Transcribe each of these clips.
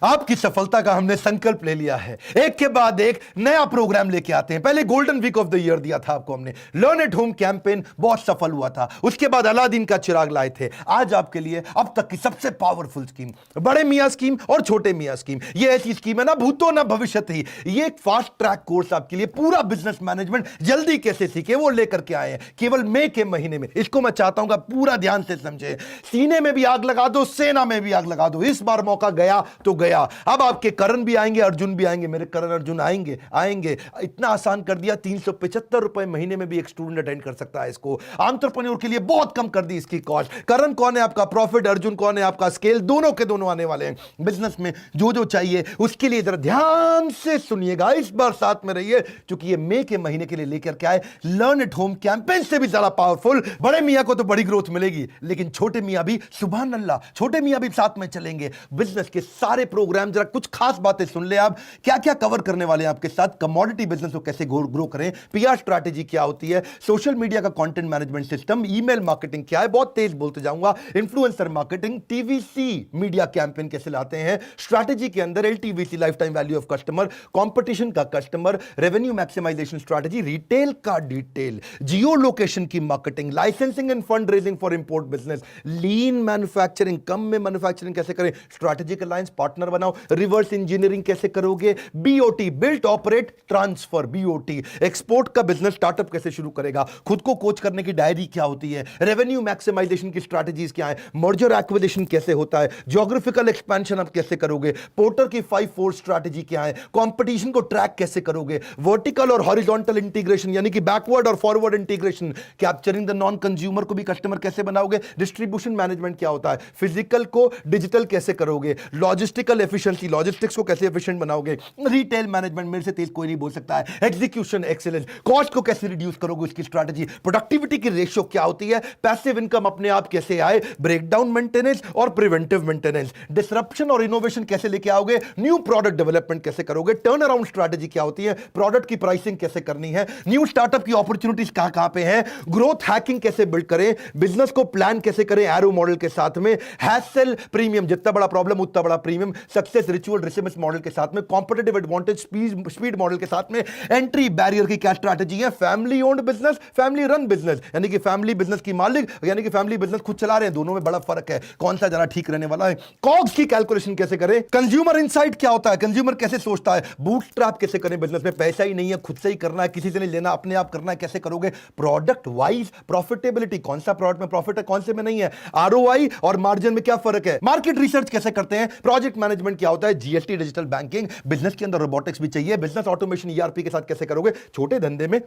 आपकी सफलता का हमने संकल्प ले लिया है। एक के बाद एक नया प्रोग्राम लेके आते हैं। पहले golden week of the year दिया था आपको हमने, लर्न एट होम कैंपेन बहुत सफल हुआ था। उसके बाद अलादीन का चिराग लाए थे। आज आपके लिए अब तक की सबसे पावरफुल स्कीम, बड़े मियां स्कीम और छोटे मियां स्कीम। ये ऐसी स्कीम है ना भूतो ना भविष्यत ही। ये एक फास्ट ट्रैक कोर्स आपके लिए, पूरा बिजनेस मैनेजमेंट जल्दी कैसे सीखे वो लेकर के आए हैं केवल मई के महीने में। इसको मैं चाहता हूं कि पूरा ध्यान से समझे। सीने में भी आग लगा दो, सेना में भी आग लगा दो। इस बार मौका गया तो गया। अब आपके करण भी आएंगे, अर्जुन भी आएंगे। मेरे करण अर्जुन आएंगे आएंगे। इतना आसान कर दिया, 375 रुपए महीने में भी एक स्टूडेंट अटेंड कर सकता है इसको। एंटरप्रेन्योर के लिए बहुत कम कर दी इसकी कॉस्ट। करण कौन है आपका प्रॉफिट, अर्जुन कौन है आपका स्केल, दोनों के दोनों आने वाले हैं। बिजनेस में जो जो चाहिए उसके लिए जरा ध्यान से सुनिएगा, इस बार साथ में रहिए, क्योंकि ये मई के महीने के लिए लेकर के आए लर्न एट होम कैंपेन से भी ज्यादा पावरफुल। बड़े मियां को तो बड़ी ग्रोथ मिलेगी, लेकिन छोटे मियां भी, सुभान अल्लाह, छोटे मियां भी साथ में चलेंगे। बिजनेस के सारे प्रोग्राम, जरा कुछ खास बातें सुन ले आप, क्या क्या कवर करने वाले हैं आपके साथ। कमोडिटी बिजनेस को कैसे ग्रो करें, पीआर स्ट्रैटेजी क्या होती है, सोशल मीडिया का content management system, email marketing क्या है, बहुत तेज बोलते जाऊंगा, influencer marketing, TVC media campaign कैसे लाते हैं, स्ट्रैटेजी के अंदर LTVC life time value of customer, competition का customer, revenue maximization strategy, retail का डिटेल, जियो लोकेशन की marketing, licensing and fund raising for import business, lean manufacturing, कम में मैन्युफैक्चरिंग कैसे करें, स्ट्रैटेजिक अलायंस पार्टनर बनाओ, रिवर्स इंजीनियरिंग कैसे करोगे, BOT built operate transfer, BOT export का बिजनेस स्टार्टअप कैसे शुरू करेगा, खुद को कोच करने की डायरी क्या होती है, रेवेन्यू मैक्सिमाइजेशन की स्ट्रैटेजीज क्या है, मर्जर एक्विजिशन कैसे होता है, ज्योग्राफिकल एक्सपेंशन आप कैसे करोगे, पोर्टर की 5-4 स्ट्रैटेजी क्या है, कंपटीशन को ट्रैक कैसे करोगे, वर्टिकल और हॉरिजॉन्टल इंटीग्रेशन यानी कि बैकवर्ड और forward integration, capturing the non consumer को भी कस्टमर कैसे बनाओगे, डिस्ट्रीब्यूशन मैनेजमेंट क्या होता है, फिजिकल को डिजिटल कैसे करोगे, लॉजिस्टिकल एफिशिएंसी, लॉजिस्टिक्स को कैसे एफिशिएंट बनाओगे, रिटेल मैनेजमेंट, मेरे से तेज कोई नहीं बोल सकता है, एग्जीक्यूशन एक्सीलेंस, कॉस्ट को कैसे रिड्यूस करोगे उसकी स्ट्रैटेजी, प्रोडक्टिविटी की रेशियो क्या होती है, पैसिव इनकम अपने आप कैसे आए, ब्रेकडाउन मेंटेनेंस और प्रिवेंटिव मेंटेनेंस, डिसरप्शन और इनोवेशन कैसे लेके आओगे, न्यू प्रोडक्ट डेवलपमेंट कैसे करोगे, टर्न अराउंड स्ट्रैटेजी क्या होती है, प्रोडक्ट की प्राइसिंग कैसे करनी है, न्यू स्टार्टअप की अपॉर्चुनिटीज कहां कहां पे है, ग्रोथ हैकिंग कैसे बिल्ड करें, बिजनेस को प्लान कैसे करें एरो मॉडल के साथ में, हैसल प्रीमियम, जितना बड़ा प्रॉब्लम उतना बड़ा प्रीमियम, सक्सेस रिचुअल रिसीमेंस मॉडल के साथ में, कॉम्पिटिटिव एडवांटेज स्पीड मॉडल के साथ में, एंट्री बैरियर की क्या स्ट्रैटेजी है, family owned business, family run business यानी कि फैमिली बिजनेस की मालिक यानी कि फैमिली बिजनेस खुद चला रहे हैं, दोनों में बड़ा फर्क है, कौन सा जरा ठीक रहने वाला है, कॉग्स की कैलकुलेशन कैसे करें, कंज्यूमर इनसाइट क्या होता है, कंज्यूमर कैसे सोचता है, बूटस्ट्रैप कैसे करें, बिजनेस में पैसा ही नहीं है, खुद से ही करना है, किसी से नहीं लेना, अपने आप करना है, कैसे करोगे, प्रोडक्ट वाइज प्रॉफिटेबिलिटी, कौन सा प्रोडक्ट में प्रॉफिट है कौन से में नहीं है, आरओआई और मार्जिन में क्या फर्क है, मार्केट रिसर्च कैसे करते हैं, प्रोजेक्ट मैनेजमेंट क्या होता है, जीएसटी डिजिटल बैंकिंग, बिजनेस के अंदर रोबोटिक्स भी चाहिए, बिजनेस ऑटोमेशन ईआरपी के साथ कैसे करोगे, छोटे धंधे में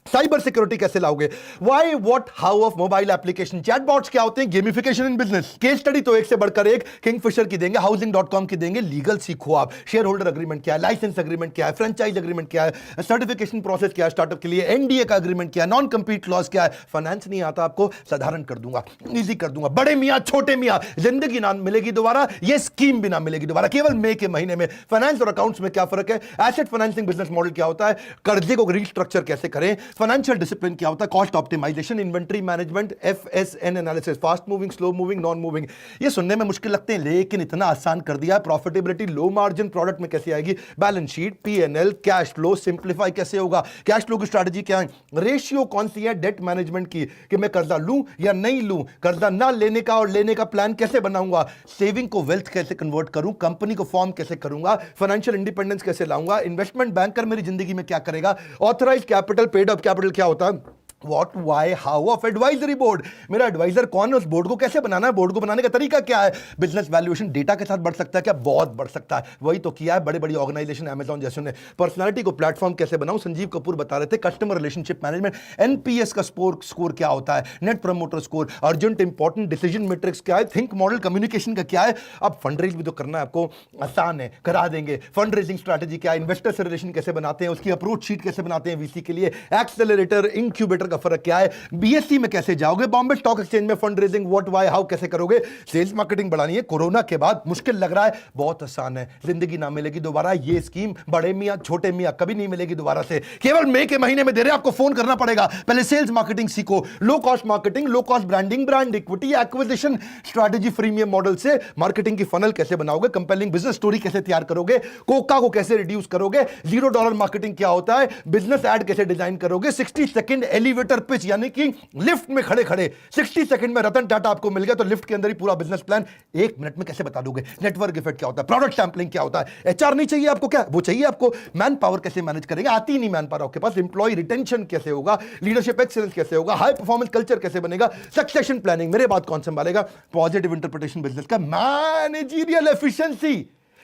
साइबर सिक्योरिटी कैसे लाओगे, why what how of mobile application, chatbots क्या होते हैं, gamification in business, case study तो एक से बढ़कर एक, किंगफिशर की देंगे, हाउसिंग.com की देंगे, लीगल सीखो आप, शेयर होल्डर एग्रीमेंट क्या है, लाइसेंस एग्रीमेंट क्या है, फ्रेंचाइज एग्रीमेंट क्या है, सर्टिफिकेशन प्रोसेस क्या है स्टार्टअप के लिए, एनडीए का एग्रीमेंट क्या है, नॉन कंपीट क्लॉज क्या है, फाइनेंस नहीं आता आपको, साधारण कर दूंगा, इजी कर दूंगा, बड़े मियां छोटे मियां, जिंदगी ना मिलेगी दोबारा, ये स्कीम भी ना मिलेगी दोबारा, केवल मई के महीने में। फाइनेंस और अकाउंट्स में क्या फर्क है, एसेट फाइनेंसिंग बिजनेस मॉडल क्या होता है, कर्जे को रिस्ट्रक्चर कैसे करें, फाइनेंशियल डिसिप्लिन क्या होता है, cost optimisation, inventory management, FSN analysis, fast moving, slow moving, non moving. ये सुनने में मुश्किल लगते हैं लेकिन इतना आसान कर दिया। प्रॉफिटेबिलिटी लो मार्जिन प्रोडक्ट में कैसे आएगी, balance sheet, PNL, cash flow simplify कैसे होगा, कैश फ्लो की स्ट्रैटेजी क्या है, रेशियो कौन सी है डेट मैनेजमेंट की, कि मैं कर्जा लूं या नहीं लूं, कर्जा ना लेने का और लेने का प्लान कैसे बनाऊंगा, सेविंग को वेल्थ कैसे कन्वर्ट करूं, कंपनी को फॉर्म कैसे करूंगा, फाइनेंशियल इंडिपेंडेंस कैसे लाऊंगा, इन्वेस्टमेंट बैंकर मेरी जिंदगी में क्या करेगा, authorise capital, paid up capital क्या होता है, What, why, how of advisory board, मेरा एडवाइजर कौन है, उस बोर्ड को कैसे बनाना है, बोर्ड को बनाने का तरीका क्या है, बिजनेस वैल्यूएशन डेटा के साथ बढ़ सकता है क्या, बहुत बढ़ सकता है, वही तो किया है बड़ी बड़ी ऑर्गेनाइजेशन अमेजॉन जैसे ने। पर्सनालिटी को प्लेटफॉर्म कैसे बनाऊं, संजीव कपूर बता रहे थे, कस्टमर रिलेशनशिप मैनेजमेंट, एनपीएस का स्कोर क्या होता है, net promoter score, urgent important decision matrix क्या है, थिंक मॉडल कम्युनिकेशन का क्या है, अब फंड रेज भी तो करना है आपको, आसान है करा देंगे, फंड रेजिंग स्ट्रैटेजी क्या है, इन्वेस्टर से रिलेशन कैसे बनाते हैं, उसकी अप्रोच शीट कैसे बनाते हैं वीसी के लिए, एक्सेलरेटर इंक्यूबेटर क्वार्टर का फर्क क्या है, बीएससी में कैसे जाओगे, बॉम्बे स्टॉक एक्सचेंज में fund raising what why how कैसे करोगे, सेल्स मार्केटिंग बढ़ानी है। कोरोना के बाद मुश्किल लग रहा है, बहुत आसान है, जिंदगी ना मिलेगी दोबारा। ये स्कीम बड़े मियां छोटे मियां कभी नहीं मिलेगी दोबारा से, केवल मई के महीने में दे रहे हैं। आपको फोन करना पड़ेगा, पहले सेल्स मार्केटिंग सीखो, low cost marketing, low cost branding, brand equity, acquisition strategy, freemium model से मार्केटिंग की फनल कैसे बनाओगे, कंपेलिंग बिजनेस स्टोरी कैसे तैयार करोगे, कोका को कैसे रिड्यूस करोगे, $0 मार्केटिंग क्या होता है, बिजनेस ऐड कैसे डिजाइन करोगे, 60 सेकंड एलिवेटर पिच यानी कि लिफ्ट में खड़े खड़े 60 सेकंड में रतन टाटा आपको मिल गया तो लिफ्ट के अंदर ही पूरा बिजनेस प्लान 1 मिनट में कैसे बता दोगे, नेटवर्क इफेक्ट क्या होता है, प्रोडक्ट सैंपलिंग क्या होता है, एचआर नहीं चाहिए आपको, क्या वो चाहिए आपको, मैन पावर कैसे मैनेज करेंगे, आती नहीं मैन पावर आपके पास, एम्प्लॉय रिटेंशन कैसे होगा, लीडरशिप एक्सीलेंस कैसे होगा, हाई परफॉर्मेंस कल्चर कैसे बनेगा, सक्सेशन प्लानिंग मेरे बात कौन संभालेगा, पॉजिटिव इंटरप्रिटेशन बिजनेस का, मैनेजरियल एफिशिएंसी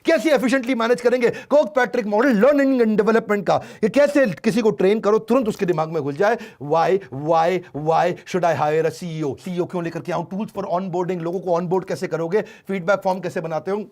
कैसे एफिशिएंटली मैनेज करेंगे, Coke Patrick model learning and development का, ये कैसे किसी को ट्रेन करो तुरंत उसके दिमाग में घुस जाए, why should I hire a CEO, CEO क्यों लेकर के आऊं, टूल्स फॉर ऑनबोर्डिंग, लोगों को ऑनबोर्ड कैसे करोगे, फीडबैक फॉर्म कैसे बनाते हो,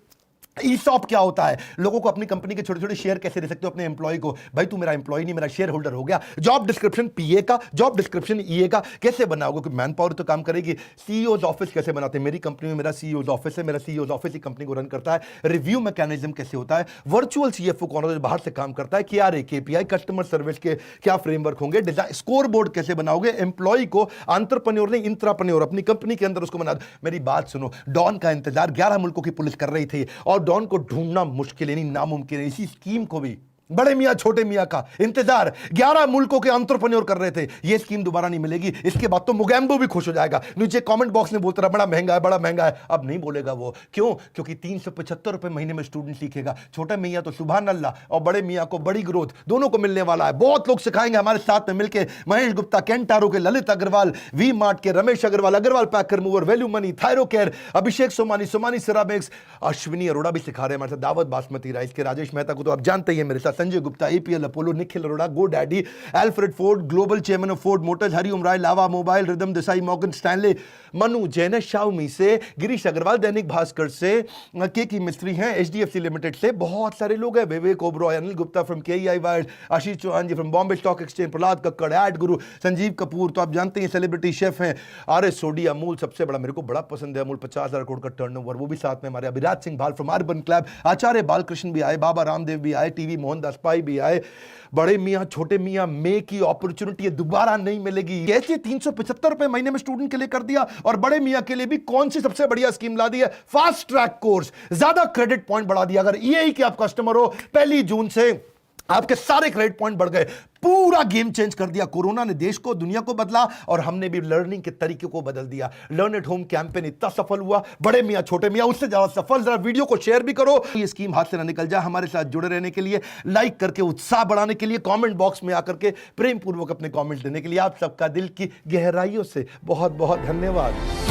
ईसॉप क्या होता है, लोगों को अपनी कंपनी के छोटे छोटे शेयर कैसे दे सकते हो अपने एम्प्लॉय को, भाई तू मेरा एम्प्लॉय नहीं मेरा शेयर होल्डर हो गया, जॉब डिस्क्रिप्शन पीए का, जॉब डिस्क्रिप्शन ईए का कैसे बनाओगे, क्योंकि मैन पावर तो काम करेगी, सीईओज ऑफिस कैसे बनाते हैं, मेरी कंपनी में मेरा सीईओज ऑफिस है, मेरा सीईओज ऑफिस ही कंपनी को रन करता है, रिव्यू मैकेनिज्म कैसे होता है, वर्चुअल सीएफओ कौन होता है बाहर से काम करता है, क्या रे केपीआई कस्टमर सर्विस के क्या फ्रेमवर्क होंगे, डिजाइन स्कोर बोर्ड कैसे बनाओगे, एम्प्लॉय को एंटरप्रेन्योर नहीं इंट्राप्रेन्योर अपनी कंपनी के अंदर उसको बना दो। मेरी बात सुनो, डॉन का इंतजार 11 मुल्कों की पुलिस कर रही थी और डॉन को ढूंढना मुश्किल यानी नामुमकिन है, इसी स्कीम को भी बड़े मियां छोटे मियां का इंतजार 11 मुल्कों के एंटरप्रेन्योर कर रहे थे, ये स्कीम दोबारा नहीं मिलेगी। इसके बाद तो मुगैम्बो भी खुश हो जाएगा, नीचे कमेंट बॉक्स में बोलता रहा बड़ा महंगा है बड़ा महंगा है, अब नहीं बोलेगा वो, क्यों, क्योंकि 375 रुपए महीने में स्टूडेंट सीखेगा, छोटे मियां तो सुभान अल्लाह और बड़े मियां को बड़ी ग्रोथ दोनों को मिलने वाला है, बहुत लोग सिखाएंगे हमारे साथ में मिलकर, महेश गुप्ता, केंटारो के ललित अग्रवाल, वी मार्ट के Ramesh Agarwal, Agarwal packer mover, value money, Thyrocare, Abhishek Somani, Somani ceramics, Ashwini Arora भी सिखा रहे हैं हमारे साथ, दावत बासमती राइस के राजेश मेहता को तो आप जानते ही हैं मेरे साथ, Sanjay Gupta APL Apollo, Nikhil Arora, GoDaddy, Alfred Ford, global chairman of Ford Motors, Hariom Rai, Lava mobile, Ridham Desai, Morgan Stanley, Manu Jain Xiaomi से, गिरीश अग्रवाल दैनिक भास्कर से, के मिस्त्री हैं एचडीएफसी लिमिटेड से, बहुत सारे लोग हैं, Vivek Oberoi, Anil Gupta from KEI wild, Ashish Chauhan ji from Bombay stock exchange, Prahlad Kakkar, ad guru, Sanjeev Kapoor तो आप जानते हैं सेलिब्रिटी शेफ हैं, आर.एस. सोडी, अमूल सबसे बड़ा, मेरे को बड़ा पसंद है अमूल, 50,000 करोड़ का टर्नओवर, वो भी साथ में हमारे अभिराज सिंह भाल फ्रॉम अर्बन क्लब, आचार्य बालकृष्ण भी आए, बाबा रामदेव भी आए, टीवी मोहनदास पाई भी आए, बड़े मियां छोटे मियां, मे की अपॉर्चुनिटी दोबारा नहीं मिलेगी, कैसे 375 रुपए महीने में स्टूडेंट के लिए कर दिया, और बड़े मियां के लिए भी कौन सी सबसे बढ़िया स्कीम ला दी है, फास्ट ट्रैक कोर्स, ज्यादा क्रेडिट पॉइंट बढ़ा दिया, अगर ईएई के आप कस्टमर हो 1 जून से आपके सारे क्रेडिट पॉइंट बढ़ गए, पूरा गेम चेंज कर दिया, कोरोना ने देश को दुनिया को बदला और हमने भी लर्निंग के तरीके को बदल दिया, लर्न एट होम कैंपेन इतना सफल हुआ, बड़े मियां छोटे मियां उससे ज्यादा सफल, जरा वीडियो को शेयर भी करो, ये स्कीम हाथ से ना निकल जाए, हमारे साथ जुड़े रहने के लिए, लाइक करके उत्साह बढ़ाने के लिए, कमेंट बॉक्स में आकर के प्रेम पूर्वक अपने कमेंट देने के लिए आप सबका दिल की गहराइयों से बहुत बहुत धन्यवाद।